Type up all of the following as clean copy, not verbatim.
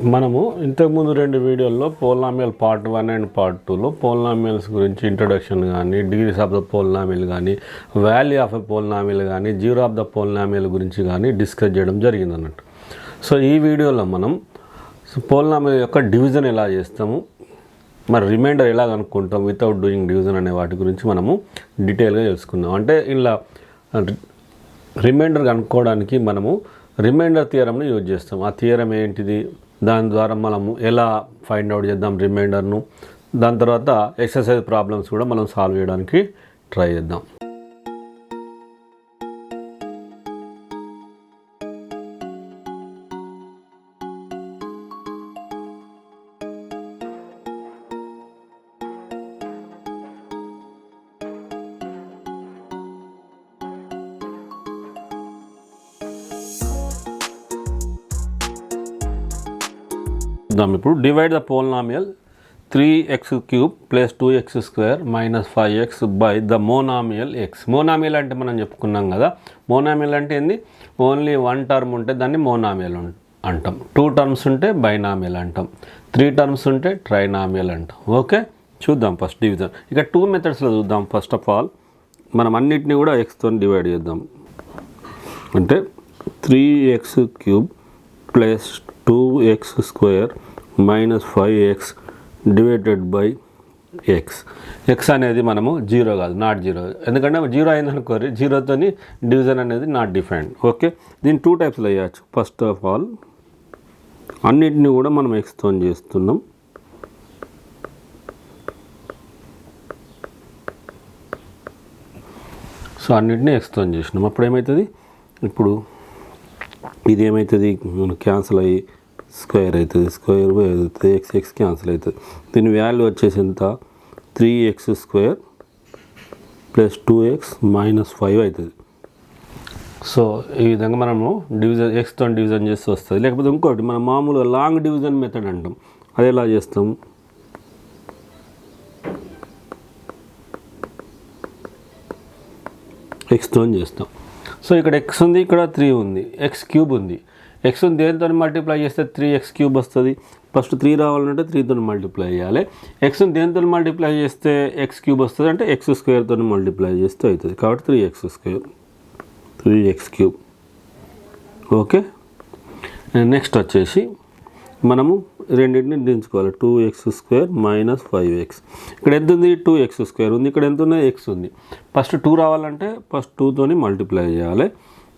మనము ఇంతకుముందు 2 వీడియోల్లో పోలినామియల్ పార్ట్ 1 అండ్ పార్ట్ 2లో పోలినామియల్స్ గురించి ఇంట్రొడక్షన్ కానీ, డిగ్రీస్ ఆఫ్ ద పోలినామియల్ కానీ, వాల్యూ ఆఫ్ ఎ పోలినామియల్ కానీ, జీరో ఆఫ్ ద పోలినామియల్ గురించి కానీ డిస్కస్ చేయడం జరిగింది అన్నట్టు. సో ఈ వీడియోలో మనం పోలినామియల్ యొక్క డివిజన్ ఎలా చేస్తాము, మరి రిమైండర్ ఎలా కనుక్కుంటాం వితౌట్ డూయింగ్ డివిజన్ అనే వాటి గురించి మనము డీటెయిల్గా తెలుసుకుందాం. అంటే ఇలా రిమైండర్ కనుక్కోవడానికి మనము రిమైండర్ థియరమ్ని యూజ్ చేస్తాం. ఆ థియరం ఏంటిది, దాని ద్వారా మనము ఎలా ఫైండ్ అవుట్ చేద్దాం రిమైండర్ను, దాని తర్వాత ఎక్సర్సైజ్ ప్రాబ్లమ్స్ కూడా మనం సాల్వ్ చేయడానికి ట్రై చేద్దాం. ఇప్పుడు divide the polynomial 3x³ + 2x² - 5x by the monomial x. Monomial అంటే మనం చెప్పుకున్నాం కదా, మోనామియల్ అంటే ఏంది, ఓన్లీ 1 టర్మ్ ఉంటే దాన్ని మోనామియల్ అంటాం, 2 టర్మ్స్ ఉంటే బైనామియల్ అంటాం, 3 టర్మ్స్ ఉంటే ట్రైనామియల్ అంటాం. ఓకే, చూద్దాం ఫస్ట్ డివిజన్. ఇక 2 మెథడ్స్లో చూద్దాం. ఫస్ట్ ఆఫ్ ఆల్ మనం అన్నిటిని కూడా xతో డివైడ్ చేద్దాం. అంటే 3x³ + 2x² - 5x divided by x. x అనేది మనము 0 కాదు, నాట్ 0, ఎందుకంటే 0 అయిందనుకోరి, 0తో డివిజన్ అనేది నాట్ డిఫైన్డ్. ఓకే, దీన్ని 2 టైప్స్లో వేయచ్చు. ఫస్ట్ ఆఫ్ ఆల్ అన్నిటిని కూడా మనం xతో చేస్తున్నాం. సో అన్నిటిని xతో చేసినాం. అప్పుడు ఏమవుతుంది, ఇప్పుడు ఇది ఏమవుతుంది, క్యాన్సిల్ అయ్యి స్క్వేర్ అవుతుంది, స్క్వేర్ అవుతుంది, x క్యాన్సిల్ అవుతుంది. దీని వాల్యూ వచ్చేసి ఎంత, 3x² + 2x - 5 అవుతుంది. సో ఈ విధంగా మనము డివిజన్ xతో డివిజన్ చేస్తూ వస్తుంది. లేకపోతే ఇంకోటి మనం మామూలుగా లాంగ్ డివిజన్ మెథడ్ అంటాం. అది ఎలా చేస్తాం, xతో చేస్తాం. సో ఇక్కడ x ఉంది, ఇక్కడ 3 ఉంది, x³ ఉంది. x దేనితో మల్టిప్లై చేస్తే 3x³ వస్తుంది. ఫస్ట్ 3 రావాలంటే 3తో మల్టిప్లై చేయాలి. x దేనితో మల్టిప్లై చేస్తే x³ వస్తుంది, అంటే x² మల్టిప్లై చేస్తే అవుతుంది. కాబట్టి 3x². ఓకే, నెక్స్ట్ వచ్చేసి మనము రెండింటిని దించుకోవాలి. 2x² - 5x. ఇక్కడ ఎంత ఉంది, 2x² ఉంది, ఇక్కడ ఎంత ఉన్నాయి, x ఉంది. ఫస్ట్ 2 రావాలంటే ఫస్ట్ 2తో మల్టిప్లై చేయాలి.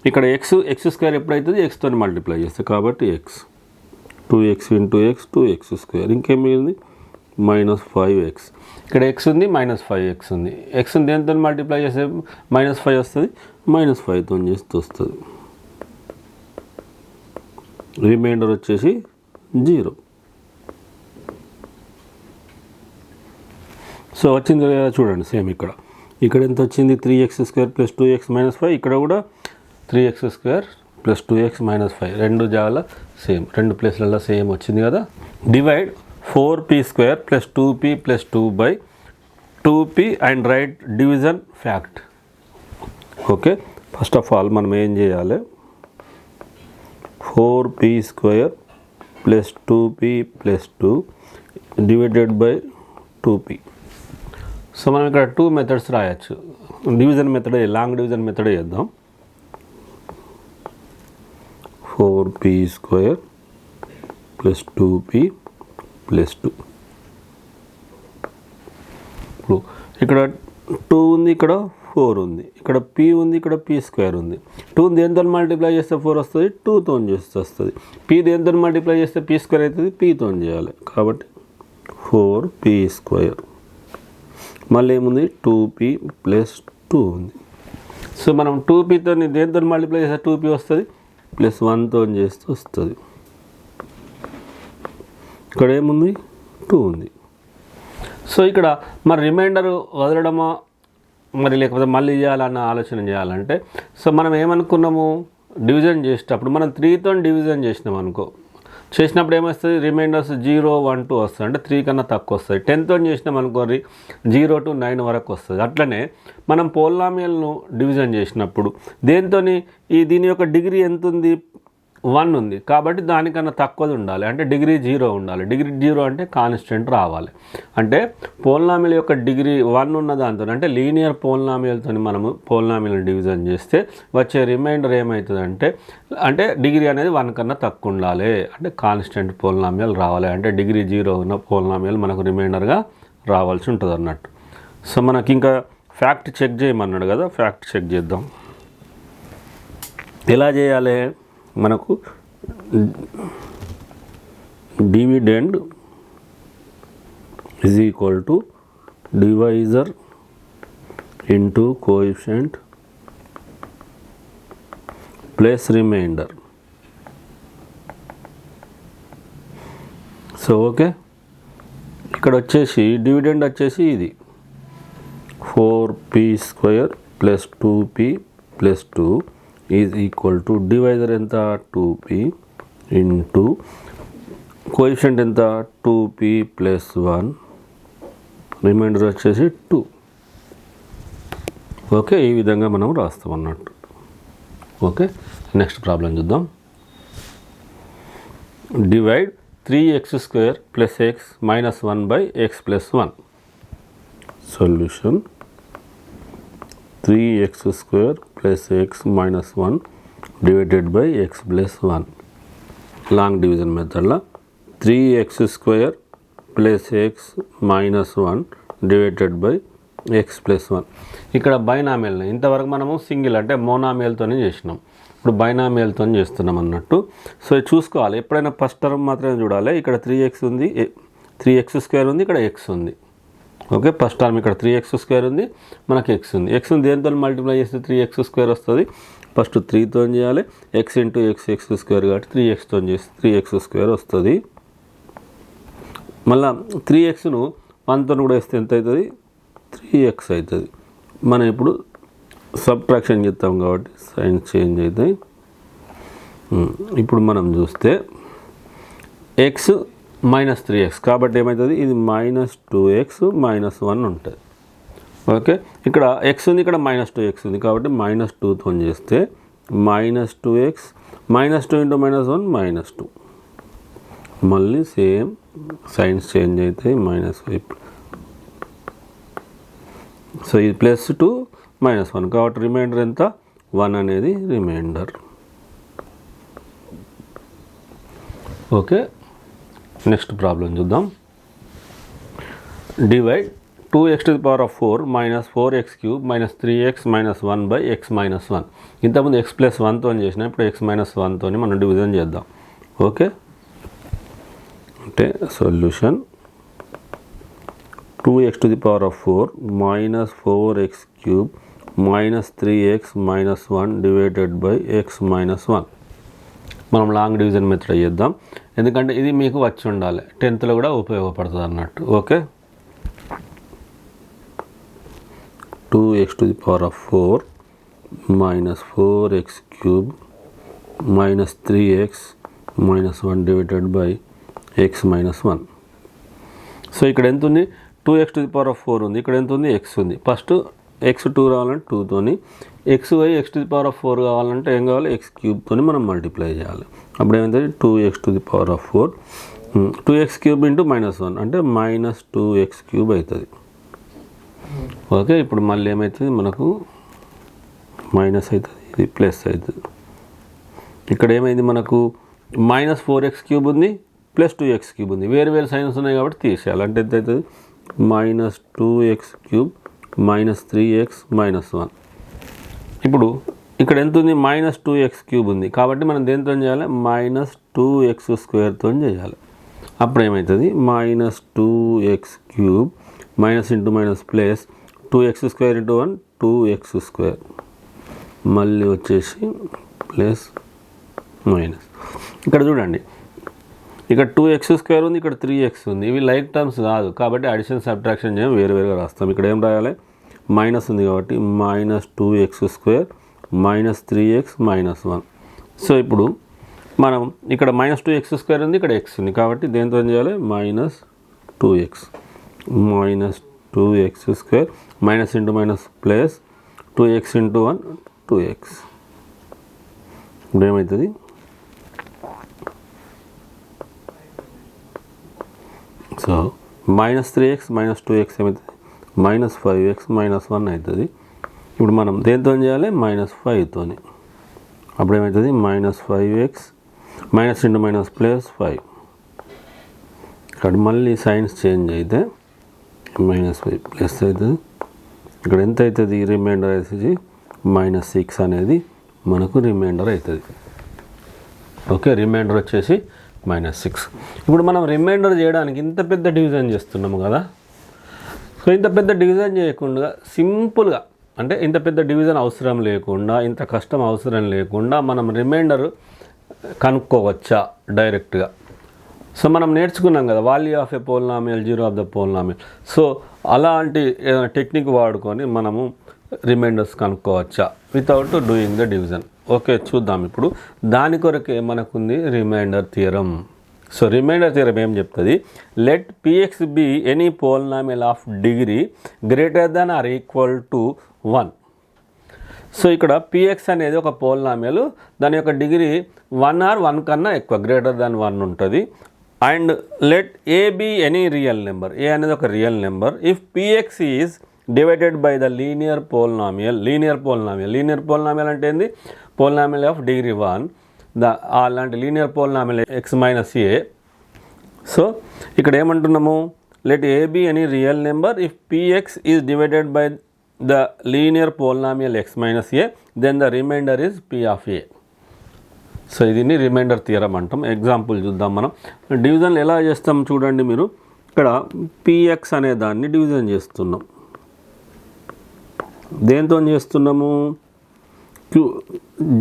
ఇక్కడ x² ఎప్పుడైతుంది, xతో మల్టిప్లై చేస్తే, కాబట్టి x. 2x × x 2x². ఇంకేం మిగిలింది, -5x. ఇక్కడ x ఉంది, -5x ఉంది. x దేనితో మల్టిప్లై చేస్తే -5 వస్తుంది, -5తో చేస్తే వస్తుంది. రిమైండర్ వచ్చేసి 0. సో వచ్చింది కదా, చూడండి సేమ్ ఇక్కడ ఎంత వచ్చింది, 3x² + 2x - 5. ఇక్కడ కూడా 3x² + 2x - 5 రెండు జాగాల సేమ్, రెండు ప్లేస్లలో సేమ్ వచ్చింది కదా. Divide 4p² + 2p + 2 by 2p and right division fact. Okay, first of all మనం ఏం చేయాలి, 4p² + 2p + 2 divided by 2p. So మనం ఇక్కడ 2 మెథడ్స్ రాయొచ్చు. Division method, long division method చేద్దాం. 4p² + 2p + 2. ఇప్పుడు ఇక్కడ 2 ఉంది, ఇక్కడ 4 ఉంది, ఇక్కడ p ఉంది, ఇక్కడ p² ఉంది. 2 దేనితో మల్టిప్లై చేస్తే 4 వస్తుంది, 2తో చేస్తే వస్తుంది. p దేనితో మల్టిప్లై చేస్తే p² అవుతుంది, pతో చేయాలి. కాబట్టి 4p². మళ్ళీ ఏముంది, 2p + 2 ఉంది. సో మనం 2pతో దేనితో మల్టిప్లై చేస్తే 2p వస్తుంది, +1తో చేస్తే వస్తుంది. ఇక్కడ ఏముంది, 2 ఉంది. సో ఇక్కడ మరి రిమైండర్ వదలడమా, మరి లేకపోతే మళ్ళీ చేయాలన్న ఆలోచన చేయాలంటే, సో మనం ఏమనుకున్నాము, డివిజన్ చేసేటప్పుడు మనం 3తో డివిజన్ చేసినాం అనుకో, చేసినప్పుడు ఏమొస్తుంది, రిమైండర్స్ 0, 1, 2 వస్తుంది, అంటే 3 కన్నా తక్కువ వస్తుంది. 10తో చేసినాం అనుకోరి 0 to 9 వరకు వస్తుంది. అట్లనే మనం పోలినామియల్ను డివిజన్ చేసినప్పుడు దేంతో, దీని యొక్క డిగ్రీ ఎంత ఉంది, 1 ఉంది కాబట్టి దానికన్నా తక్కువది ఉండాలి, అంటే డిగ్రీ 0 ఉండాలి. డిగ్రీ 0 అంటే కాన్స్టెంట్ రావాలి. అంటే పోలినామియల్ యొక్క డిగ్రీ 1 ఉన్న దాంతో, అంటే లీనియర్ పోలినామియల్తో మనము పోలినామియల్ డివిజన్ చేస్తే వచ్చే రిమైండర్ ఏమవుతుందంటే, అంటే డిగ్రీ అనేది 1 కన్నా తక్కువ ఉండాలి, అంటే కాన్స్టెంట్ పోలినామియల్ రావాలి. అంటే డిగ్రీ 0 ఉన్న పోలినామియల్ మనకు రిమైండర్గా రావాల్సి ఉంటుంది అన్నట్టు. సో మనకి ఇంకా ఫ్యాక్ట్ చెక్ చేయమన్నాడు కదా, ఫ్యాక్ట్ చెక్ చేద్దాం. ఎలా చేయాలి? మనకు dividend is equal to divisor into coefficient plus remainder. So okay, ఇక్కడ వచ్చేసి డివిడెండ్ వచ్చేసి ఇది 4p² plus 2p plus 2 is equal to divisor ఎంత 2p ఇంటూ కోఎఫిషియంట్ ఎంత 2p ప్లస్ 1, రిమైండర్ వచ్చేసి 2. ఓకే, ఈ విధంగా మనం రాస్తాం అన్నట్టు. ఓకే, నెక్స్ట్ ప్రాబ్లం చూద్దాం. Divide 3x² plus x minus 1 by x plus 1. Solution 3x² plus x minus 1 divided by x plus 1. Long division మెథడ్లో 3x² plus x minus 1 divided by x plus 1. ఇక్కడ బైనామియల్ని ఇంతవరకు మనము సింగిల్ అంటే మోనామియల్తోనే చేసినాం, ఇప్పుడు బైనామియల్తో చేస్తున్నాం అన్నట్టు. సో చూసుకోవాలి, ఎప్పుడైనా ఫస్ట్ టర్మ్ మాత్రమే చూడాలి. ఇక్కడ 3x ఉంది, 3x² ఉంది, ఇక్కడ x ఉంది. ఓకే, ఫస్ట్ టర్మ్ ఇక్కడ 3x² ఉంది, మనకి x ఉంది. x దేంతో మల్టిప్లై చేస్తే 3x² వస్తుంది. ఫస్ట్ 3తో చేయాలి, x ఇంటూ x² కాబట్టి 3xతో చేస్తే 3x² వస్తుంది. మళ్ళీ 3xను 1తో కూడా వేస్తే ఎంత అవుతుంది? 3x అవుతుంది. మనం ఇప్పుడు సబ్ట్రాక్షన్ చేస్తాం కాబట్టి సైన్స్ చేంజ్ అవుతాయి. ఇప్పుడు మనం చూస్తే x మైనస్ 3x కాబట్టి ఏమవుతుంది? ఇది మైనస్ 2x మైనస్ 1 ఉంటుంది. ఓకే, ఇక్కడ x ఉంది, ఇక్కడ మైనస్ 2x ఉంది కాబట్టి మైనస్ 2తో చేస్తే minus 2x minus 2 into minus 1 minus 2. మళ్ళీ సేమ్ సైన్స్ చేంజ్ అవుతాయి, మైనస్ వైపు. సో ఇది ప్లస్ 2 మైనస్ 1 కాబట్టి రిమైండర్ ఎంత? 1 అనేది రిమైండర్. ఓకే, నెక్స్ట్ ప్రాబ్లం చూద్దాం. Divide 2x⁴ minus 4x³ minus 3x minus 1 by x minus 1. ఇంతకుముందు x ప్లస్ 1తో చేసినా, ఇప్పుడు x మైనస్ 1తో మనం డివిజన్ చేద్దాం. ఓకే, అంటే solution 2x⁴ minus 4x³ minus 3x minus 1 divided by x minus 1. మనం long division method చేద్దాం, ఎందుకంటే ఇది మీకు వచ్చి ఉండాలి, 10th కూడా ఉపయోగపడుతుంది అన్నట్టు. Okay, 2x⁴ minus 4x³ minus 3x minus 1 divided by x minus 1. So ఇక్కడ ఎంత ఉంది? 2x⁴ ఉంది, ఇక్కడ ఎంత ఉంది? x ఉంది. ఫస్ట్ x2 రావాలంటే 2తోని, xy x⁴ కావాలంటే ఏం కావాలి? x³ మనం మల్టిప్లై చేయాలి. అప్పుడు ఏమవుతుంది? 2x⁴ 2x³ ఇంటూ మైనస్ 1 అంటే మైనస్ 2x³ అవుతుంది. ఓకే, ఇప్పుడు మళ్ళీ ఏమవుతుంది? మనకు మైనస్ అవుతుంది, ఇది ప్లస్ అవుతుంది. ఇక్కడ ఏమైంది? మనకు మైనస్ 4x³ ఉంది, ప్లస్ 2x³ ఉంది. వేరు వేరు సైన్స్ ఉన్నాయి కాబట్టి తీసేయాలి. అంటే ఎంత అవుతుంది? Minus 2x³ minus 3x minus 1. ఇప్పుడు ఇక్కడ ఎంత ఉంది? మైనస్ 2x³ ఉంది కాబట్టి మనం దేంతో చేయాలి? మైనస్ 2x² చేయాలి. అప్పుడు ఏమవుతుంది? Minus 2x³ minus into minus plus 2x² into 1 2x², మళ్ళీ వచ్చేసి ప్లస్ మైనస్. ఇక్కడ చూడండి, ఇక్కడ 2x² ఉంది, ఇక్కడ 3x ఉంది. ఇవి లైక్ టర్మ్స్ కాదు కాబట్టి అడిషన్ సబ్ట్రాక్షన్ చేయం వేరువేరుగా రాస్తాం. ఇక్కడ ఏం రాయాలి? మైనస్ ఉంది కాబట్టి minus 2x² minus 3x minus 1. So ఇప్పుడు మనం ఇక్కడ మైనస్ 2x² ఉంది, ఇక్కడ x ఉంది కాబట్టి దేంతో చేయాలి? Minus 2x minus 2x² minus into minus plus 2x into 1 2x. ఇప్పుడు ఏమవుతుంది? సో -3x -2x ఏమవుతుంది -5x -1 అవుతుంది. ఇప్పుడు మనం దేంతో చేయాలి -5తోని. అప్పుడు ఏమవుతుంది -5x -+5. ఇక్కడ మళ్ళీ సైన్స్ చేంజ్ అయితే -5 ప్లస్ అవుతుంది. ఇక్కడ ఎంత అవుతుంది రిమైండర్ వచ్చేసి -6 అనేది మనకు రిమైండర్ అవుతుంది. ఓకే, రిమైండర్ వచ్చేసి -6. ఇప్పుడు మనం రిమైండర్ చేయడానికి ఇంత పెద్ద డివిజన్ చేస్తున్నాము కదా. సో ఇంత పెద్ద డివిజన్ చేయకుండా సింపుల్గా, అంటే ఇంత పెద్ద డివిజన్ అవసరం లేకుండా, ఇంత కష్టం అవసరం లేకుండా మనం రిమైండర్ కనుక్కోవచ్చా డైరెక్ట్గా. సో మనం నేర్చుకున్నాం కదా value of a polynomial, zero of the polynomial. So అలాంటి టెక్నిక్ వాడుకొని మనము రిమైండర్స్ కనుక్కోవచ్చా without doing the division. Okay, చూద్దాం. ఇప్పుడు దాని కొరకే మనకుంది remainder theorem. So remainder theorem ఏం చెప్తుంది, let px be any polynomial of degree greater than or equal to 1. So ఇక్కడ px అనేది ఒక పోలినామియల్, దాని యొక్క డిగ్రీ 1 ఆర్ 1 కన్నా ఎక్కువ, గ్రేటర్ దాన్ 1 ఉంటుంది. And let a be any real number, a అనేది ఒక real number, if px is divided by the linear polynomial. Linear polynomial అంటే ఏంది, పోలినామియల్ ఆఫ్ డిగ్రీ 1, అలాంటి linear polynomial x - a. So ఇక్కడ ఏమంటున్నాము, let a be any real number if px is divided by the linear polynomial x - a, then the remainder is p of a. So దీన్ని remainder theorem అంటాం. Example చూద్దాం. మనం division ఎలా చేస్తాం చూడండి మీరు. ఇక్కడ px అనే దాన్ని డివిజన్ చేస్తున్నాం. దేంతో చేస్తున్నాము,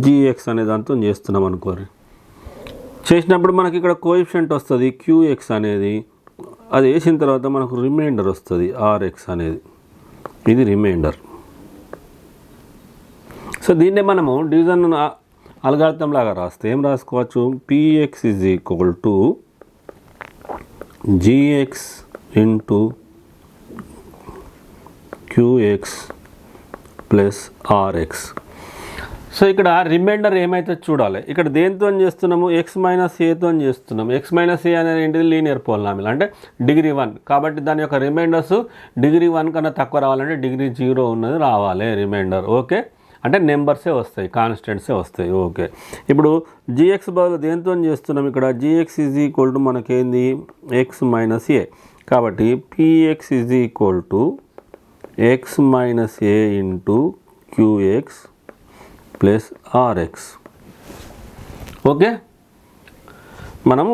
gx అనే దాంతో చేస్తున్నాం అనుకోరు. చేసినప్పుడు మనకి ఇక్కడ కోఎఫిషియంట్ వస్తుంది qx అనేది, అది వేసిన తర్వాత మనకు రిమైండర్ వస్తుంది rx అనేది. ఇది రిమైండర్. సో దీన్నే మనము డివిజన్ అల్గారిథం లాగా రాస్తే ఏం రాసుకోవచ్చు, px is equal to gx into qx plus rx. So ఇక్కడ రిమైండర్ ఏమైతే చూడాలి. ఇక్కడ దేంతో చేస్తున్నాము, x - aతో చేస్తున్నాము. x - a అనేది ఏంటిది, లీనియర్ పోలినామియల్ అంటే డిగ్రీ 1. కాబట్టి దాని యొక్క రిమైండర్స్ డిగ్రీ 1 కన్నా తక్కువ రావాలంటే డిగ్రీ 0 ఉన్నది రావాలి రిమైండర్. ఓకే, అంటే నెంబర్సే వస్తాయి, కాన్స్టెంట్సే వస్తాయి. ఓకే, ఇప్పుడు gx బదులు దేంతో చేస్తున్నాం, ఇక్కడ gx ఈజ్ ఈక్వల్ టు మనకేంది x - a. కాబట్టి px is equal to x - a into qx plus rx. Okay, మనము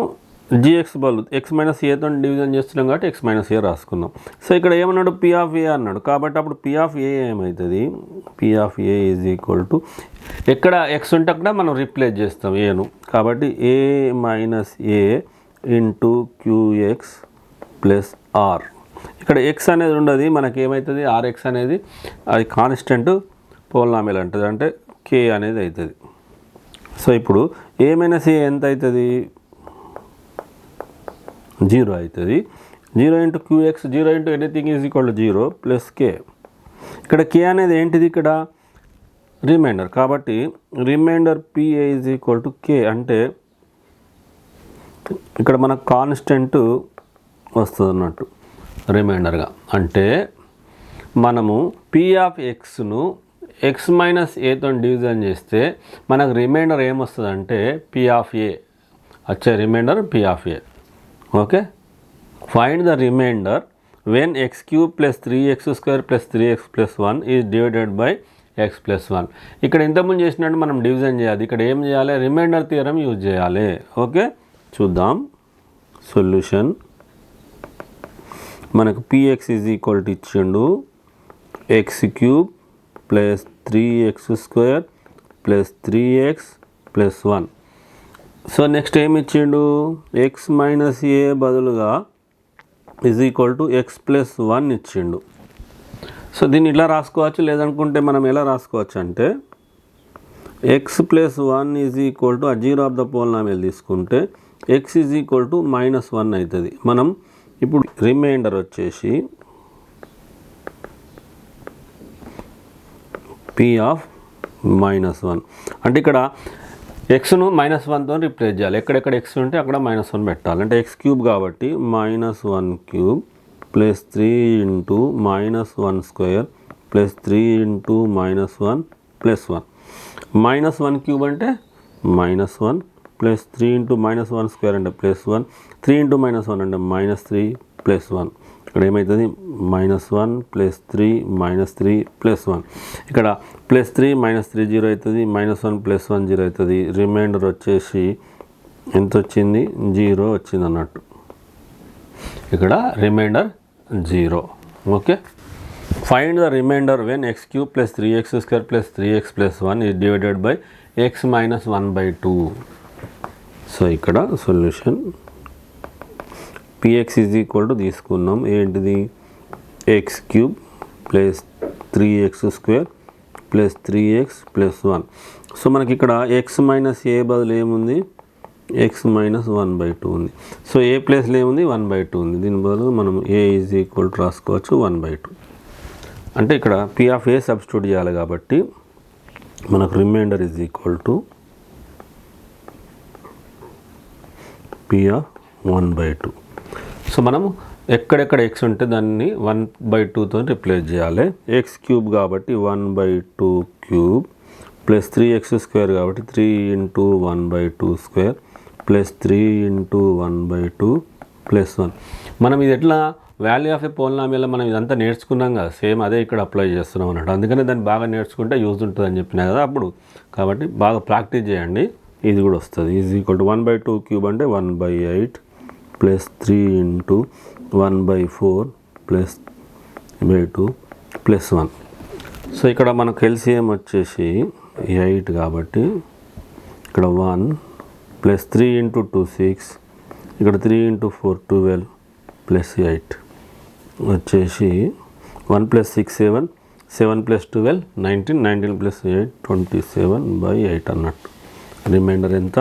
gx బదులు x - aతో డివిజన్ చేస్తున్నాం కాబట్టి x - a రాసుకున్నాం. సో ఇక్కడ ఏమన్నాడు, p ఆఫ్ a అన్నాడు. కాబట్టి అప్పుడు p ఆఫ్ a ఏమవుతుంది, p of a is equal to, ఎక్కడ x ఉంటే అక్కడ మనం రిప్లేస్ చేస్తాం ఏను. కాబట్టి a - a into qx plus r. ఇక్కడ x అనేది ఉండదు, మనకి ఏమవుతుంది rx అనేది, అది కాన్స్టెంట్ పోలినామియల్ అంటుంది, అంటే k అనేది అవుతుంది. సో ఇప్పుడు a - a ఎంత అవుతుంది, 0 అవుతుంది. 0 ఇంటూ qx, 0 ఇంటూ anything is equal to 0 plus k. ఇక్కడ k అనేది ఏంటిది, ఇక్కడ రిమైండర్. కాబట్టి remainder pa is equal to k, అంటే ఇక్కడ మనకు కాన్స్టెంట్ వస్తుంది అన్నట్టు రిమైండర్గా. అంటే మనము p ఆఫ్ xను x - aతో డివిజన్ చేస్తే మనకు రిమైండర్ ఏమొస్తుంది అంటే p ఆఫ్ a వచ్చే remainder p of a. Okay, find the remainder when x³ plus 3x² plus 3x plus 1 is divided by x plus 1. ఇక్కడ ఇంతకుముందు చేసినట్టు మనం డివిజన్ చేయాలి. ఇక్కడ ఏం చేయాలి, రిమైండర్ థియరం యూజ్ చేయాలి. ఓకే, చూద్దాం సొల్యూషన్. మనకు px ఈజ్ ఈక్వల్ టు ఇచ్చిండు x³ plus 3x² plus 3x plus 1. So next ఏమి ఇచ్చిండు, x - a బదులుగా is equal to x plus 1 ఇచ్చిండు. సో దీన్ని ఇట్లా రాసుకోవచ్చు, లేదనుకుంటే మనం ఎలా రాసుకోవచ్చు అంటే x plus 1 is equal to ఆ జీరో ఆఫ్ ద పోలినామియల్ తీసుకుంటే x ఈజ్ ఈక్వల్ టు -1 అవుతుంది. మనం ఇప్పుడు రిమైండర్ వచ్చేసి p ఆఫ్ -1. అంటే ఇక్కడ ఎక్స్ను -1తో రిప్లేస్ చేయాలి. ఎక్కడెక్కడ ఎక్స్ ఉంటే అక్కడ -1 పెట్టాలి. అంటే x క్యూబ్ కాబట్టి -1 cube plus 3 into -1 square plus 3 into -1 plus 1. -1 cube అంటే -1 ప్లస్ 3 ఇంటూ -1 స్క్వేర్ అంటే +1, 3 ఇంటూ -1 అంటే -3 ప్లస్ 1. ఇక్కడ ఏమవుతుంది -1 ప్లస్ 3 -3 ప్లస్ 1. ఇక్కడ +3 -3 0 అవుతుంది, -1 ప్లస్ 1 0 అవుతుంది. రిమైండర్ వచ్చేసి ఎంత వచ్చింది 0 వచ్చింది అన్నట్టు. ఇక్కడ remainder 0. Okay, find the remainder when x³ + 3x² + 3x + 1 is divided by x - 1/2. So ఇక్కడ సొల్యూషన్ px = తీసుకున్నాం ఏంటిది x³ + 3x² + 3x + 1. సో మనకి ఇక్కడ x - a బదులు ఏముంది x - 1/2 ఉంది. సో a ప్లేస్లో ఏముంది 1/2 ఉంది. దీని బదులు మనం a = రాసుకోవచ్చు 1/2. అంటే ఇక్కడ p ఆఫ్ a సబ్స్టిట్యూట్ చేయాలి కాబట్టి మనకు రిమైండర్ = p ఆఫ్ 1/2. సో మనము ఎక్కడెక్కడ x ఉంటే దాన్ని 1/2తో రిప్లేస్ చేయాలి. x³ కాబట్టి 1/2 క్యూబ్ ప్లస్ 3x² కాబట్టి 3 into 1/2 square plus 3 into 1/2 plus 1. మనం ఇది ఎట్లా వాల్యూ ఆఫ్ ఏ పోలినామియల్ మనం ఇదంతా నేర్చుకున్నాం కదా, సేమ్ అదే ఇక్కడ అప్లై చేస్తున్నాం అన్నట్టు. అందుకనే దాన్ని బాగా నేర్చుకుంటే యూజ్ ఉంటుంది అని చెప్పినా కదా అప్పుడు. కాబట్టి బాగా ప్రాక్టీస్ చేయండి, ఇది కూడా వస్తుంది. = 1/2 క్యూబ్ అంటే 1/8 plus 3 into 1/4 plus 2 plus 1. So ఇక్కడ మనకు ఎల్సిఎం వచ్చేసి 8 కాబట్టి ఇక్కడ 1 ప్లస్ 3 ఇంటూ 2 6, ఇక్కడ 3 ఇంటూ 4 12 ప్లస్ 8 వచ్చేసి 1 + 6 7, 7 + 12 19, 19 + 8 27/8 అన్నట్టు. రిమైండర్ ఎంత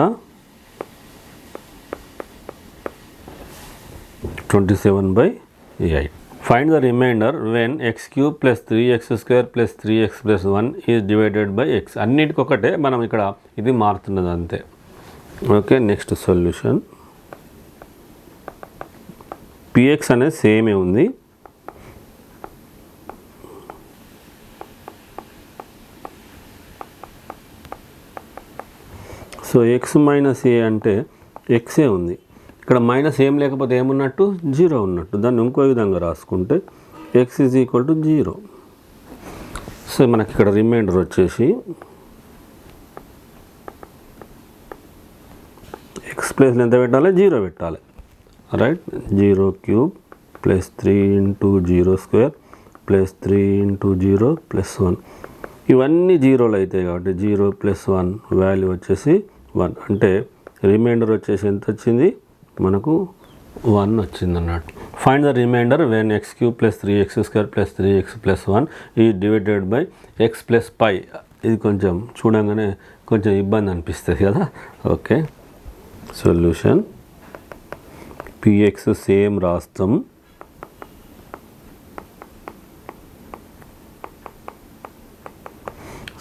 27/8. Find the remainder when x³ + 3x² + 3x + 1 is divided by x. అన్నిటికి ఒకటే, మనం ఇక్కడ ఇది మారుతున్నది అంతే. ఓకే, నెక్స్ట్ సొల్యూషన్ px అనేది సేమే ఉంది. సో x - a అంటే xే ఉంది. ఇక్కడ మైనస్ ఏం లేకపోతే ఏమున్నట్టు 0 ఉన్నట్టు. దాన్ని ఇంకో విధంగా రాసుకుంటే x = 0. సో మనకి ఇక్కడ రిమైండర్ వచ్చేసి x ప్లేస్లో ఎంత పెట్టాలి 0 పెట్టాలి. Right, 0³ plus 3 into 0² plus 3 into 0 plus 1. ఇవన్నీ జీరోలు అవుతాయి కాబట్టి 0 + 1 వాల్యూ వచ్చేసి 1. అంటే రిమైండర్ వచ్చేసి ఎంత వచ్చింది మనకు 1 వచ్చింది అన్నట్టు. Find the remainder when x³ + 3x² + 3x + 1 ఈ డివైడెడ్ బై x + π. ఇది కొంచెం చూడంగానే కొంచెం ఇబ్బంది అనిపిస్తుంది కదా. ఓకే, సొల్యూషన్ px సేమ్ రాస్తాం.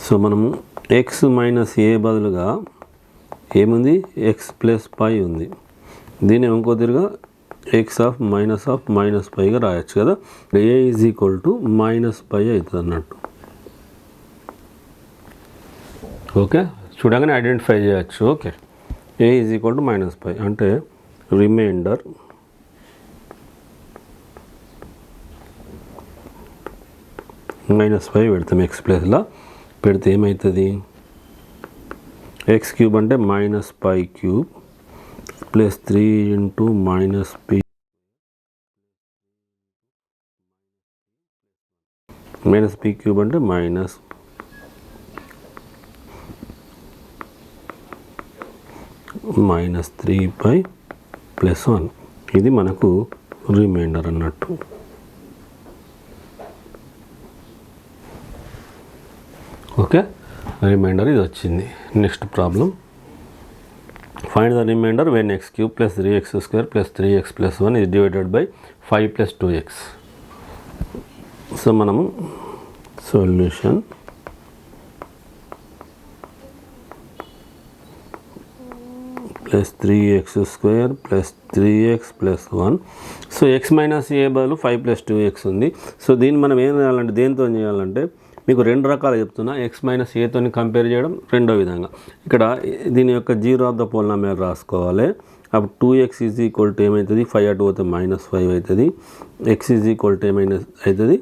సో మనము x - a బదులుగా ఏముంది x + π ఉంది. దీన్ని ఇంకో తిరిగా x -πగా రాయొచ్చు కదా. a = -π అవుతుంది అన్నట్టు. ఓకే, చూడగానే ఐడెంటిఫై చేయొచ్చు. ఓకే, a = -π అంటే రిమైండర్ -π పెడతాం. x ప్లేస్లో పెడితే ఏమవుతుంది x³ అంటే -π³ ప్లస్ 3 ఇంటూ -p -p³ అంటే -3π ప్లస్ 1. ఇది మనకు రిమైండర్ అన్నట్టు. ఓకే, రిమైండర్ ఇది వచ్చింది. Next problem find the remainder when x³ + 3x² + 3x + 1 is divided by 5 + 2x. So మనము solution plus 3x² plus 3x plus 1. So x minus a బదులు 5 plus 2x ఉంది. So దీన్ని మనం ఏం చేయాలంటే దేంతో చేయాలంటే మీకు రెండు రకాలు చెప్తున్నా. ఎక్స్ మైనస్ ఏతో కంపేర్ చేయడం రెండో విధంగా. ఇక్కడ దీని యొక్క జీరో ఆఫ్ ద పోలినామియల్ రాసుకోవాలి. అప్పుడు 2x ఈజ్ ఈక్వల్ టు ఏమవుతుంది, 5 అటు పోతే -5 అవుతుంది. ఎక్స్ ఈజ్ ఈక్వల్ టు ఏమైనా అవుతుంది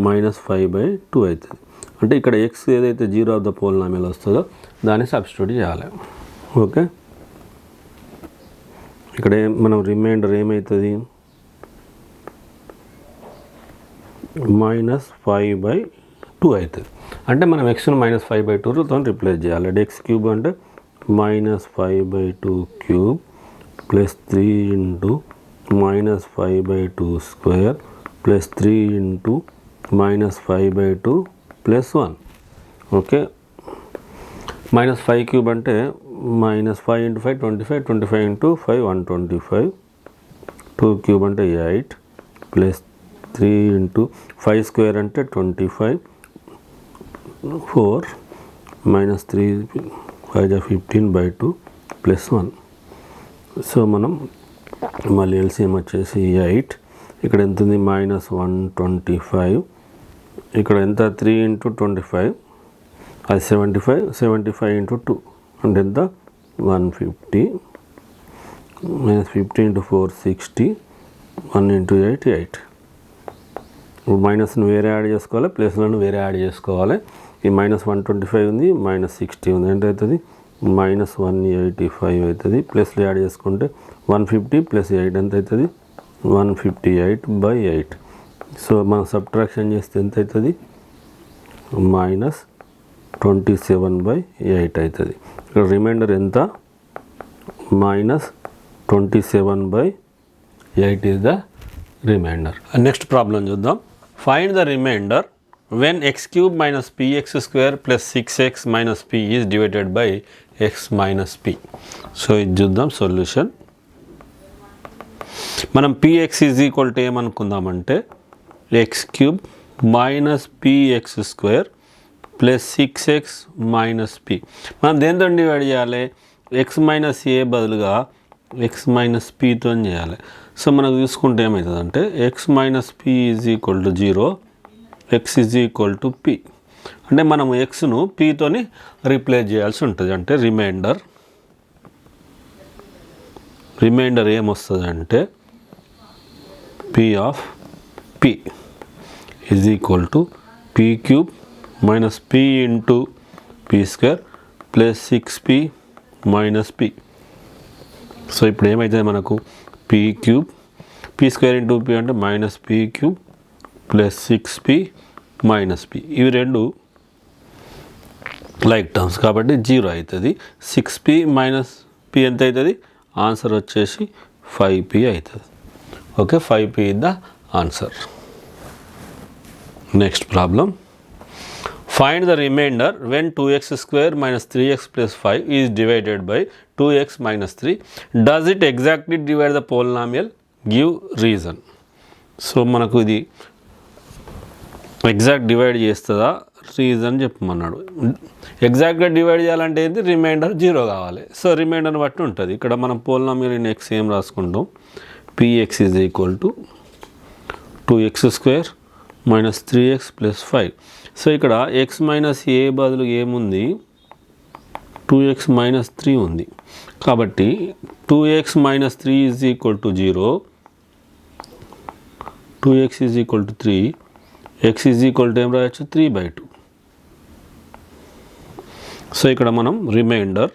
-5/2 అవుతుంది. అంటే ఇక్కడ ఎక్స్ ఏదైతే జీరో ఆఫ్ ద పోలినామియల్ వస్తుందో దాన్ని సబ్స్టిట్యూట్ చేయాలి. ఓకే, ఇక్కడ మనం రిమైండర్ ఏమవుతుంది -5/2 అవుతుంది. అంటే మనం ఎక్స్ను -5/2తో రిప్లేస్ చేయాలి. x³ అంటే -5/2 cube plus 3 into -5/2 square plus 3 into -5/2 plus 1. Okay, -5³ అంటే -5 ఇంటూ 5 25, 25 ఇంటూ 5 125, 2³ అంటే 8 ప్లస్ 3 ఇంటూ 5 స్క్వేర్ అంటే 25, 4 -3 5 15/2 ప్లస్ 1. సో మనం మళ్ళీ ఎల్సిఎం వచ్చేసి 8. ఇక్కడ ఎంత ఉంది -125. ఇక్కడ ఎంత 3 ఇంటూ 25 అది 75, 75 ఇంటూ 2 అంటే ఎంత 150 -50 ఇంటూ 4 60, 1 ఇంటూ 8 8. మైనస్ను వేరే యాడ్ చేసుకోవాలి, ప్లస్లను వేరే యాడ్ చేసుకోవాలి. ఈ -125 ఉంది, -60 ఉంది, ఎంత అవుతుంది -185 అవుతుంది. ప్లస్లు యాడ్ చేసుకుంటే 150 ప్లస్ 8 ఎంత అవుతుంది 158/8. సో మనం సబ్ట్రాక్షన్ చేస్తే ఎంత అవుతుంది -27/8 అవుతుంది. ఇక్కడ రిమైండర్ ఎంత -27/8 is the remainder. Next problem చూద్దాం. Find the remainder when x³ minus px² plus 6x minus p is divided by x minus p. So ఇది చూద్దాం సొల్యూషన్. మనం px ఈజ్ ఈక్వల్ టు ఏమనుకుందామంటే x³ minus px² plus 6x minus p. మనం దేంతో divide చేయాలి, x minus ఏ బదులుగా x minus pతో చేయాలి. So మనకు చూసుకుంటే ఏమవుతుందంటే x minus p is equal to 0, x is equal to p. అంటే మనము ఎక్స్ను pతోని రీప్లేస్ చేయాల్సి ఉంటుంది. అంటే రిమైండర్ ఏమొస్తుంది అంటే p of p is equal to p³ minus p into p² plus 6p minus p. So ఇప్పుడు ఏమవుతుంది మనకు p³ p² ఇంటూ p అంటే -p³ plus 6p minus p. ఇవి రెండు లైక్ టర్మ్స్ కాబట్టి 0 అవుతుంది. 6p మైనస్ p ఎంత అవుతుంది, ఆన్సర్ వచ్చేసి 5p అవుతుంది. Okay, 5p is the answer. Next problem. Find the remainder when 2x² minus 3x plus 5 is divided by 2x minus 3. Does it exactly divide the polynomial? Give reason. So మనకు ఇది exact divide చేస్తుందా, reason చెప్పమన్నాడు. ఎగ్జాక్ట్గా divide చేయాలంటే ఏంటి, reminder 0 కావాలి. So రిమైండర్ని బట్టి ఉంటుంది. ఇక్కడ మనం పోలినామియల్ ఇన్ ఎక్స్ ఏం రాసుకుంటాం, px is equal to 2x² minus 3x plus 5. So ఇక్కడ x మైనస్ ఏ బదులు ఏముంది, 2x మైనస్ 3 ఉంది. కాబట్టి 2x minus 3 is equal to 0, 2x is equal to 3, x is equal to ఏం రాయొచ్చు 3/2. సో ఇక్కడ మనం రిమైండర్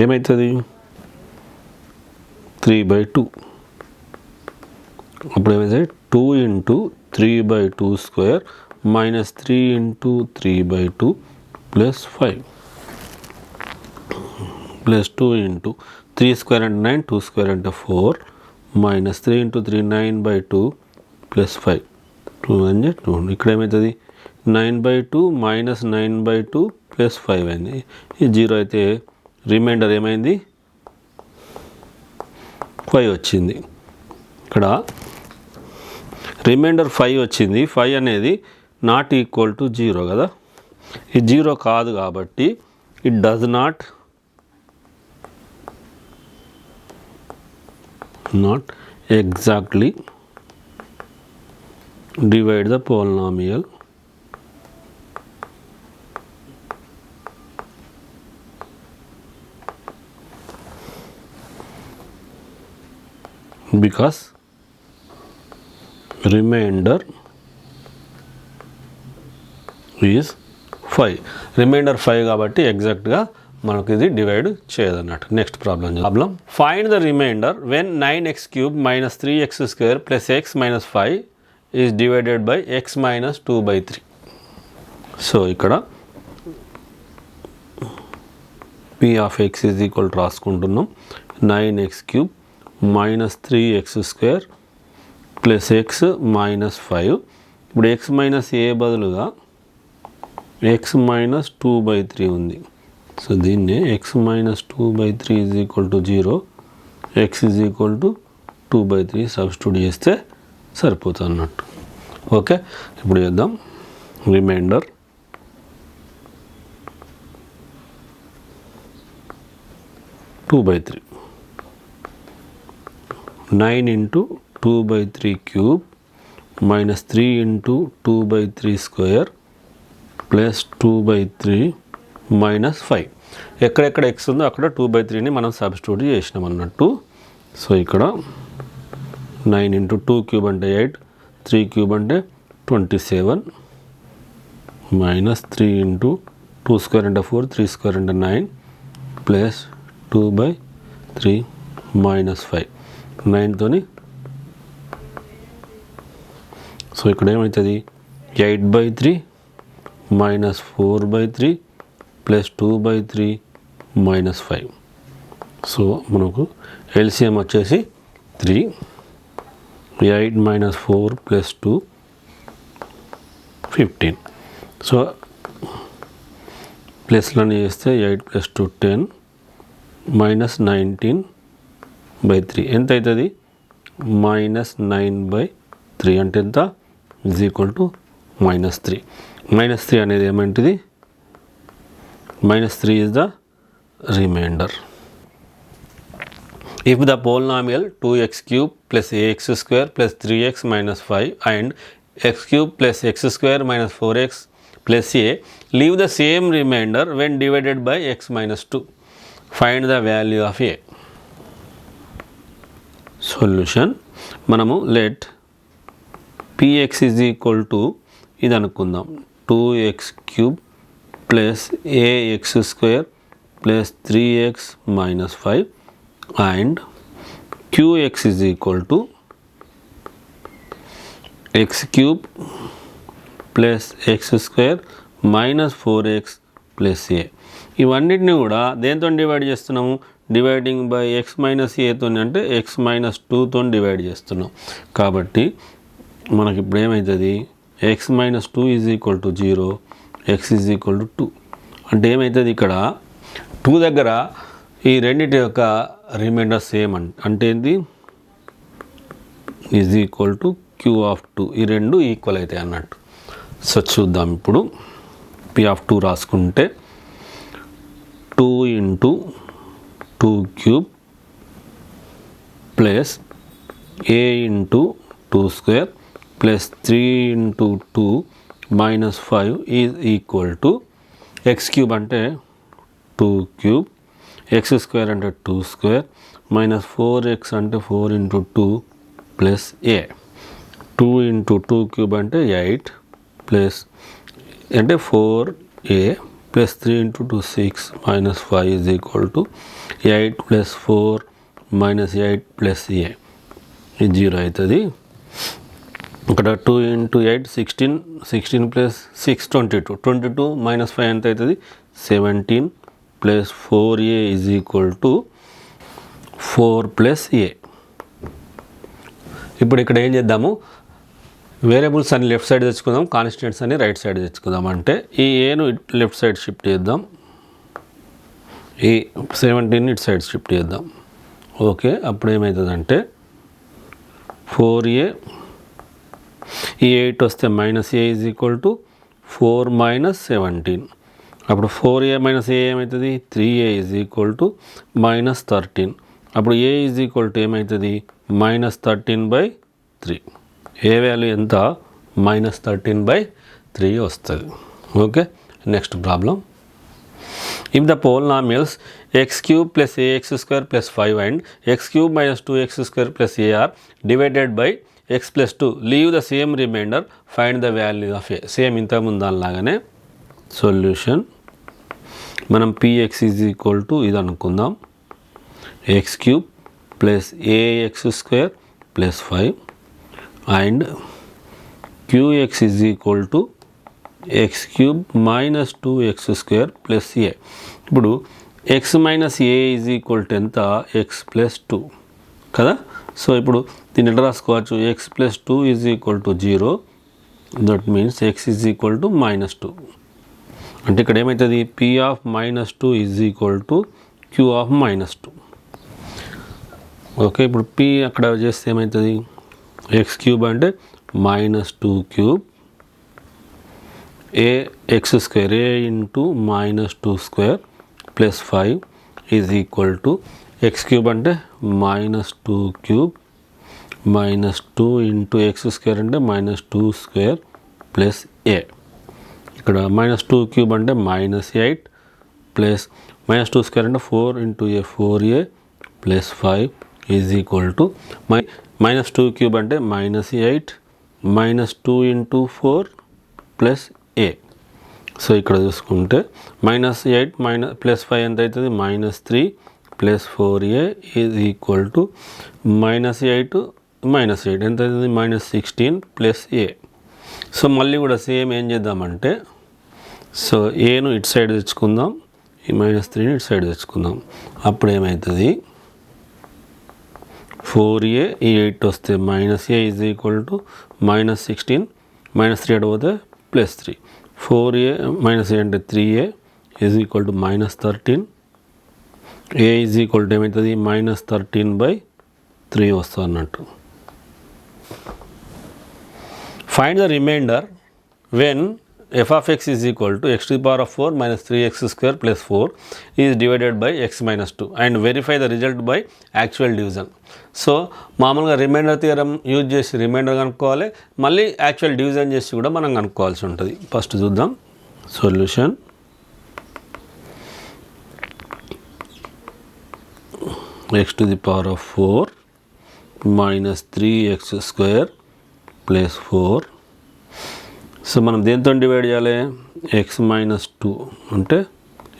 ఏమవుతుంది 3/2. అప్పుడు ఏమైతే 2 into 3/2 square minus 3 into 3/2 plus 5 plus 2 into 3 square అంటే 9, 2 స్క్వేర్ అంటే 4 మైనస్ 3 ఇంటూ 3 9/2 ప్లస్ 5 2 అంటే 2. ఇక్కడ ఏమవుతుంది 9/2 మైనస్ 9/2 ప్లస్ 5 అయింది. ఈ 0 అయితే రిమైండర్ ఏమైంది 5 వచ్చింది. ఇక్కడ రిమైండర్ 5 వచ్చింది. 5 అనేది నాట్ ఈక్వల్ టు 0 కదా, ఈ 0 కాదు కాబట్టి it does not exactly divide the polynomial because remainder is 5. Remainder 5 కాబట్టి ఎగ్జాక్ట్గా మనకు ఇది డివైడ్ చేయదన్నట్టు. Next problem find the remainder when 9x³ minus 3x² plus x minus 5 is divided by x minus 2/3. So ఇక్కడ p of x is equal రాసుకుంటున్నాం 9x³ minus 3x² plus x minus 5. ఇప్పుడు x minus a బదులుగా x minus 2/3 ఉంది. So దీన్ని x minus 2/3 is equal to 0, x is equal to 2/3 substitute చేస్తే సరిపోతుంది అన్నట్టు. Okay, ఇప్పుడు చేద్దాం. Remainder two by 3 9 into 2/3 cube minus 3 into 2/3 square plus 2/3 minus 5. ఎక్కడెక్కడ x ఉందో అక్కడ 2/3ని మనం సబ్స్టిట్యూట్ చేసినాం అన్నట్టు. సో ఇక్కడ 9 ఇంటూ 2 క్యూబ్ అంటే 8, 3 క్యూబ్ అంటే 27 మైనస్ 3 ఇంటూ 2 స్క్వేర్ అంటే 4, 3 స్క్వేర్ అంటే 9 ప్లస్ 2/3 మైనస్ 5. 9తోని సో ఇక్కడ ఏమవుతుంది 8/3 మైనస్ 4/3 ప్లస్ 2/3 మైనస్ 5. సో మనకు ఎల్సిఎం వచ్చేసి 3. 8 మైనస్ 4 ప్లస్ 2 15. సో ప్లస్లని చేస్తే 8 ప్లస్ 2 10 మైనస్ 19/3 ఎంత అవుతుంది మైనస్ 9/3 అంటే ఎంత ఈజ్ ఈక్వల్ టు -3. -3 అనేది ఏమంటిది -3 is the remainder. If the polynomial 2x³ plus ax² plus 3x minus 5 and x³ plus x² minus 4x plus a leave the same remainder when divided by x minus 2, find the value of a. Solution మనము let px is equal to ఇది అనుకుందాం 2x³ plus ax² plus 3x minus 5 and qx is equal to x³ plus x² minus 4x plus a. ఇవన్నిటిని కూడా దేంతో divide చేస్తున్నాము dividing by x minus ఏతో అంటే x minus 2తో డివైడ్ చేస్తున్నాం. కాబట్టి మనకి ఇప్పుడు ఏమవుతుంది x minus 2 is equal to 0, x is equal to 2 అంటే ఏమవుతుంది ఇక్కడ 2 దగ్గర ఈ రెండింటి యొక్క రిమైండర్ సేమ్ అంటే ఏంటి is equal to q of 2. ఈ రెండు ఈక్వల్ అవుతాయి అన్నట్టు. సో చూద్దాం ఇప్పుడు p ఆఫ్ 2 రాసుకుంటే 2 into 2³ plus a into 2 square plus 3 into 2 minus 5 is equal to x³ అంటే 2³ x² అంటే 2 స్క్వేర్ మైనస్ 4x అంటే 4 ఇంటూ 2 ప్లస్ a. 2 ఇంటూ 2³ అంటే 8 ప్లస్ అంటే 4a plus 3 into 2 6 minus 5 is equal to 8 plus 4 minus 8 plus a. ఇది 0 అవుతుంది. ఇక్కడ 2 into 8 16, 16 plus 6 22, 22 minus 5 ఎంత అవుతుంది 17 plus 4a is equal to 4 plus a. ఇప్పుడు ఇక్కడ ఏం చేద్దాము వేరియబుల్స్ అని లెఫ్ట్ సైడ్ తెచ్చుకుందాం, కాన్స్టెంట్స్ అని రైట్ సైడ్ తెచ్చుకుందాం. అంటే ఈ ఏను లెఫ్ట్ సైడ్ షిఫ్ట్ చేద్దాం, ఈ 17 ఇటు సైడ్ షిఫ్ట్ చేద్దాం. ఓకే, అప్పుడు ఏమవుతుందంటే 4a ఈ 8 వస్తే minus a is equal to 4 minus 17 అప్పుడు 4a మైనస్ ఏ ఏమవుతుంది 3a ఈజ్ ఈక్వల్ టు -13. అప్పుడు a ఈజ్ ఈక్వల్ టు ఏమవుతుంది -13/3. ఏ వాల్యూ ఎంత -13/3 వస్తుంది. Okay, next problem. If the polynomials x cube plus ax square plus 5 and x cube minus 2x square plus a are divided by x plus 2 leave the same remainder, find the value of a. Same ఇంతకుముందు దానిలాగానే solution. మనం px is equal to ఇది అనుకుందాం, x cube plus ax square plus 5 and qx is equal to x cube minus 2x square plus a. ఇప్పుడు x minus a is equal to ఎంత x plus 2 కదా. So ఇప్పుడు దీన్ని ఎట్లా రాసుకోవచ్చు, x plus 2 is equal to 0, that means x is equal to -2. అంటే ఇక్కడ ఏమవుతుంది p of -2 is equal to q of -2. Okay, ఇప్పుడు p అక్కడ చేస్తే ఏమవుతుంది x క్యూబ్ అంటే -2 cube ax square a into -2 square plus 5 is equal to x cube అంటే -2 cube -2 into X square అంటే -2 స్క్వేర్ ప్లస్ a. ఇక్కడ -2 క్యూబ్ అంటే -8 plus -2 square అంటే 4 into a 4a plus 5 is equal to -2 cube అంటే -8 -2 into 4 plus a. So ఇక్కడ చూసుకుంటే -8 plus 5 ఎంత అవుతుంది -3 plus 4a is equal to -8 -8 ఎంత అవుతుంది -16 ప్లస్ a. సో మళ్ళీ కూడా సేమ్ ఏం చేద్దామంటే, సో ఏను ఇటు సైడ్ తెచ్చుకుందాం, ఈ -3ని ఇటు సైడ్ తెచ్చుకుందాం. అప్పుడు ఏమవుతుంది 4a ఈ 8 వస్తే -a ఈజ్ ఈక్వల్ టు -16 -3 అడిగితే +3 4a -a అంటే 3a is equal to -13. a is equal to ఏమవుతుంది -13/3 వస్తుంది అన్నట్టు. Find the remainder when f of x is equal to x to the power of 4 minus 3x square plus 4 is divided by x minus 2 and verify the result by actual division. So మామూలుగా reminder theorem use చేసి reminder కనుక్కోవాలి, మళ్ళీ actual division చేసి కూడా మనం కనుక్కోవాల్సి ఉంటుంది. First చూద్దాం solution. x to the power of 4 minus 3x square plus 4. So మనం దేంతో డివైడ్ చేయాలి, x minus 2 అంటే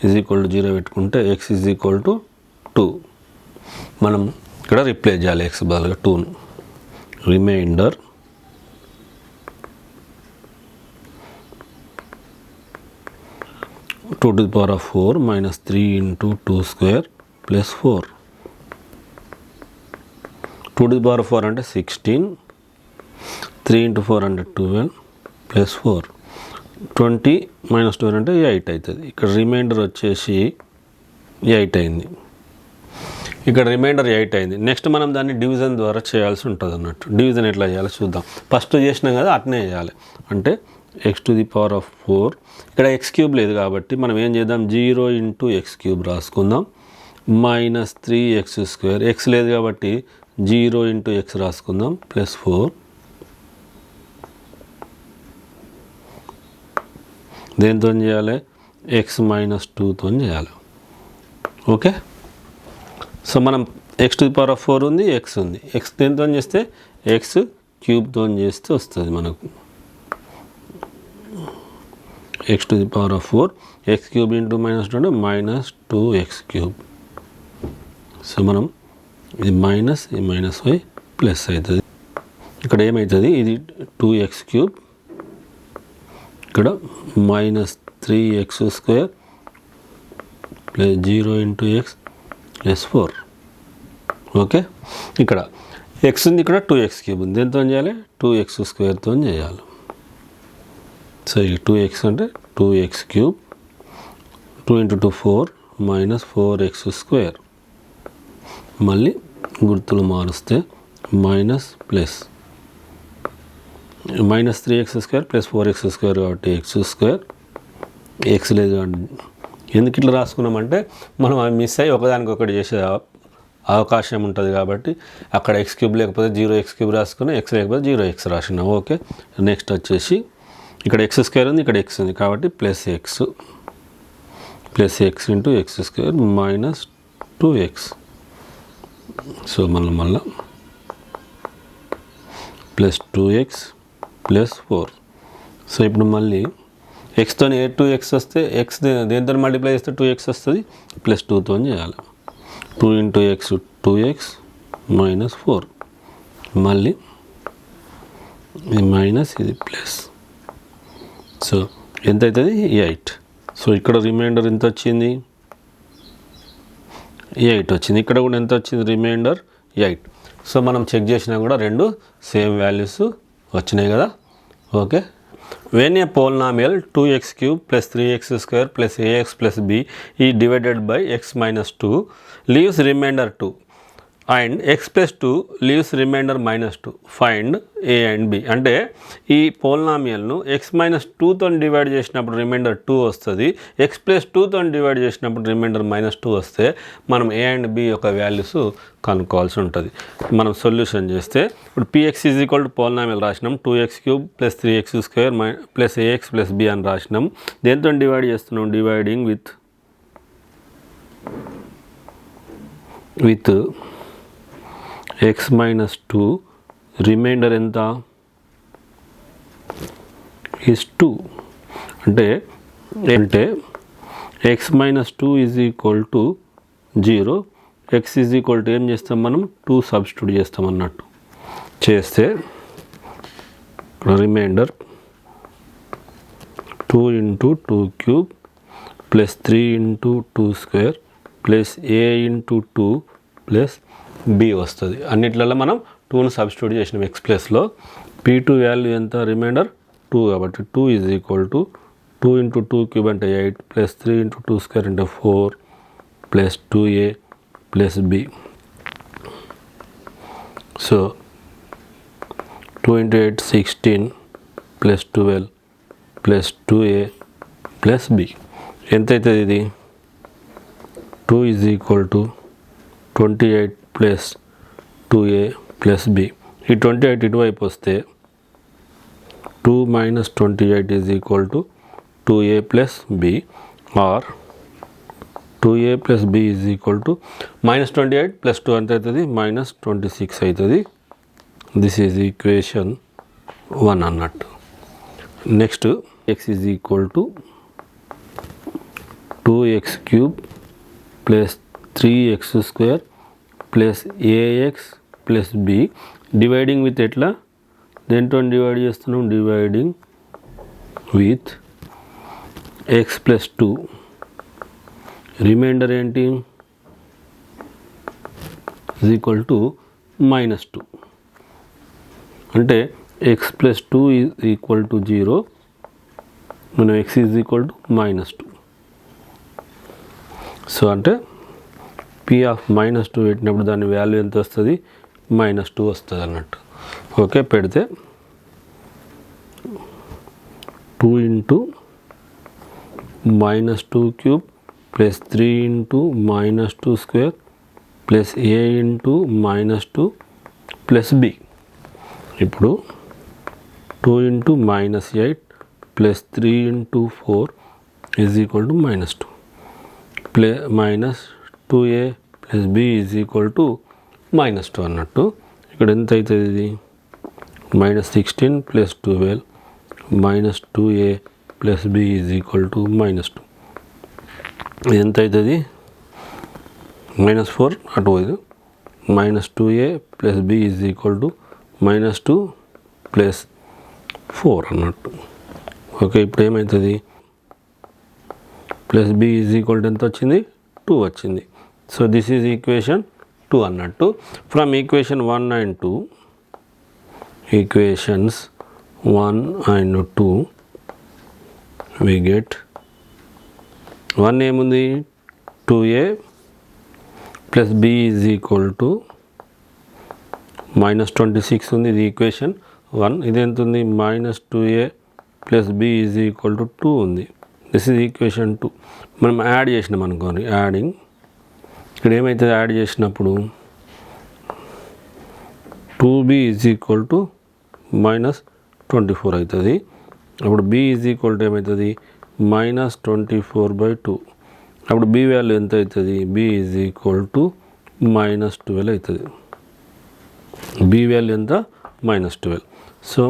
ఈజ్ ఈక్వల్ టు 0 పెట్టుకుంటే x ఈజ్ ఈక్వల్ టు 2. మనం ఇక్కడ రిప్లేస్ చేయాలి x బదులుగా 2ను. Remainder two to the power of 4 minus 3 into 2 square plus 4. 2 to the power of 4 అంటే 16, 3 into 4 అంటే 12 ప్లస్ 4. 20 minus 12 అంటే 8 అవుతుంది. ఇక్కడ రిమైండర్ వచ్చేసి 8 అయింది. ఇక్కడ రిమైండర్ 8 అయింది. నెక్స్ట్ మనం దాన్ని డివిజన్ ద్వారా చేయాల్సి ఉంటుంది అన్నట్టు. డివిజన్ ఎట్లా చేయాలో చూద్దాం. ఫస్ట్ చేసినాం కదా అట్నే చేయాలి. అంటే x to the power of 4, ఇక్కడ x క్యూబ్ లేదు కాబట్టి మనం ఏం చేద్దాం 0 ఇంటూ ఎక్స్ క్యూబ్ రాసుకుందాం, మైనస్ 3x స్క్వేర్, x లేదు కాబట్టి 0 ఇంటూ ఎక్స్ రాసుకుందాం ప్లస్ 4. దేంతో చేయాలి x minus 2తో చేయాలి. ఓకే, సో మనం x to the power of 4 ఉంది, x ఉంది. x దేంతో చేస్తే x క్యూబ్తో చేస్తే వస్తుంది మనకు x to the power of 4, x cube into -2 అంటే -2x క్యూబ్. సో మనం ఇది మైనస్ ఈ మైనస్ y ప్లస్ అవుతుంది. ఇక్కడ ఏమవుతుంది ఇది 2x క్యూబ్, ఇక్కడ -3x square plus 0 into X plus 4. Okay, ఇక్కడ ఎక్స్ ఉంది, ఇక్కడ 2x క్యూబ్ ఉంది. దేంతో చేయాలి 2x స్క్వేర్తో చేయాలి. సో ఈ 2x అంటే 2x cube, 2 into 2 4 minus 4x square. మళ్ళీ గుర్తులు మారుస్తే minus plus -3x square plus 4x square కాబట్టి x స్క్వేర్ ఎక్స్ లేదు. ఎందుకు ఇట్లా రాసుకున్నామంటే మనం అవి మిస్ అయ్యి ఒకదానికొకటి చేసే అవకాశం ఉంటుంది కాబట్టి అక్కడ ఎక్స్ క్యూబ్ లేకపోతే 0x³ రాసుకుని, ఎక్స్ లేకపోతే 0x రాసినాం. ఓకే, నెక్స్ట్ వచ్చేసి ఇక్కడ x² ఉంది, ఇక్కడ x ఉంది కాబట్టి plus x into x² minus 2x. So మళ్ళీ ప్లస్ 2x ప్లస్ 4. సో ఇప్పుడు మళ్ళీ ఎక్స్తో 2x వస్తే ఎక్స్ దేంతో మల్టిప్లై చేస్తే 2x వస్తుంది, ప్లస్ 2తో చేయాలి. 2 ఇంటూ ఎక్స్ 2x మైనస్ 4, మళ్ళీ ఇది మైనస్ ఇది ప్లస్. సో ఎంత అవుతుంది 8. సో ఇక్కడ రిమైండర్ ఎంత వచ్చింది 8 వచ్చింది. ఇక్కడ కూడా ఎంత వచ్చింది రిమైండర్ 8. సో మనం చెక్ చేసినా కూడా రెండు సేమ్ వాల్యూస్ వచ్చినాయి కదా. Okay, when a polynomial 2x³ plus 3x² plus ax plus b is divided by x minus 2 leaves remainder 2 and x plus 2 leaves remainder minus 2, find a and b. అంటే ఈ పోలినామియల్ను x minus 2తో divide చేసినప్పుడు remainder 2 వస్తుంది, x plus 2తో divide చేసినప్పుడు remainder minus 2 వస్తే మనం a and b యొక్క వాల్యూస్ కనుక్కోవాల్సి ఉంటుంది. మనం సొల్యూషన్ చేస్తే ఇప్పుడు px is equal to polynomial రాసినాం, 2x³ plus 3x² plus ax plus b అని రాసినాం. దేంతో డివైడ్ చేస్తున్నాం, dividing with x minus 2 remainder ఎంత ఈజ్ 2. అంటే x minus 2 is equal to 0, x is equal to ఏం చేస్తాం మనం 2 సబ్స్టిట్యూట్ చేస్తాం అన్నట్టు. చేస్తే remainder 2 into 2³ plus 3 into 2² plus a into 2 plus b వస్తుంది. అన్నిట్లలో మనం 2ను సబ్స్టిట్యూట్ చేసినాం x ప్లస్లో. p2 వాల్యూ ఎంత రిమైండర్ 2 కాబట్టి 2 ఈజ్ ఈక్వల్ టు 2 ఇంటూ 2³ అంటే 8 ప్లస్ 3 ఇంటూ 2² అంటే 4 plus 2a plus b. So 2 into 8 16 plus 12 plus 2a plus b. ఎంత అవుతుంది ఇది 2 is equal to 28 plus 2a plus b. ఈ 28 ఇటువైపు వస్తే 2 minus 28 is equal to 2a plus b or 2a plus b is equal to minus 28 plus 2 ఎంత అవుతుంది minus 26 అవుతుంది. This is equation 1 అన్నట్టు. Next x is equal to 2x³ plus 3x² plus ax plus b dividing with ఎట్లా దేంతో divide చేస్తున్నాం, dividing with x plus 2 remainder ఏంటి is equal to minus 2. అంటే x plus 2 is equal to 0, మనం x is equal to minus 2. So అంటే p of minus 2 పెట్టినప్పుడు దాని value ఎంత వస్తుంది మైనస్ 2 వస్తుంది అన్నట్టు. ఓకే, పెడితే 2 into minus 2³ plus 3 into minus 2² plus a into minus 2 plus b. ఇప్పుడు 2 into minus 8 plus 3 into 4 is equal to minus 2 minus 2a plus b is equal to minus 2 అన్నట్టు. ఇక్కడ ఎంత అవుతుంది ఇది minus 16 plus 12 minus 2a plus b is equal to minus 2. ఇది ఎంత అవుతుంది minus 4 అటు పోదు, minus 2a plus b is equal to minus 2 plus 4 అన్నట్టు. ఓకే, ఇప్పుడు ఏమవుతుంది plus b is equal to ఎంత వచ్చింది 2 వచ్చింది. సో దిస్ ఈజ్ ఈక్వేషన్ 2 అన్నట్టు. From equation 1 and 2, equations 1 and 2 we get 1 ఏముంది 2a plus b is equal to minus 26 ఉంది, ఇది ఈక్వేషన్ 1. ఇది ఎంత ఉంది minus 2a plus b is equal to 2 ఉంది, దిస్ ఈజ్ ఈక్వేషన్ 2. మనం యాడ్ చేసినాం అనుకోండి, యాడింగ్ ఇక్కడ ఏమైతుంది, యాడ్ చేసినప్పుడు 2b ఈజ్ ఈక్వల్ టు -24 అవుతుంది. అప్పుడు b ఈజ్ ఈక్వల్ టు ఏమవుతుంది, -24/2. అప్పుడు b వాల్యూ ఎంత అవుతుంది, b ఈజ్ ఈక్వల్ టు -12 అవుతుంది. b వాల్యూ ఎంత, -12. సో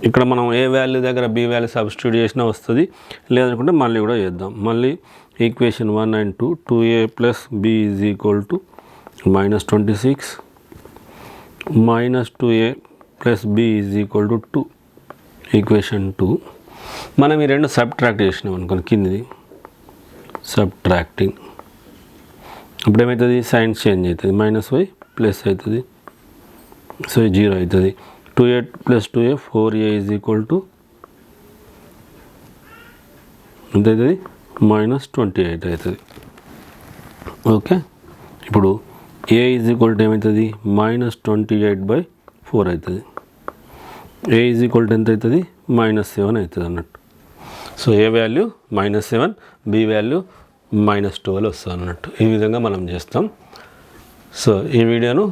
ఇక్కడ మనం ఏ వాల్యూ దగ్గర b వాల్యూ సబ్స్టిట్యూట్ చేసినా వస్తుంది, లేదనుకుంటే మళ్ళీ కూడా చేద్దాం. మళ్ళీ equation 1 and 2, 2a + b is equal to -26 -2a + b is equal to 2. Equation 2 మనం ఈ రెండు సబ్ట్రాక్ట్ చేసినాం అనుకోండి, కిందిది సబ్ట్రాక్టింగ్, అప్పుడు ఏమవుతుంది, సైన్స్ చేంజ్ అవుతుంది, -y ప్లస్ అవుతుంది, సో 0 అవుతుంది. 2a + 2a 4a is equal to ఎంత అవుతుంది, -28 అవుతుంది. ఓకే, ఇప్పుడు a ఈజ్ ఈక్వల్ టు ఏమవుతుంది, -28/4 అవుతుంది. a ఈజ్ ఈక్వల్ టు ఎంత అవుతుంది, -7 అవుతుంది అన్నట్టు. So a value -7, b value -12 వస్తుంది అన్నట్టు. ఈ విధంగా మనం చేస్తాం. సో ఈ వీడియోను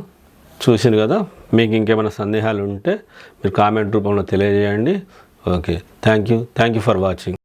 చూసింది కదా, మీకు ఇంకేమైనా సందేహాలు ఉంటే మీరు కామెంట్ రూపంలో తెలియజేయండి. Okay, thank you for watching.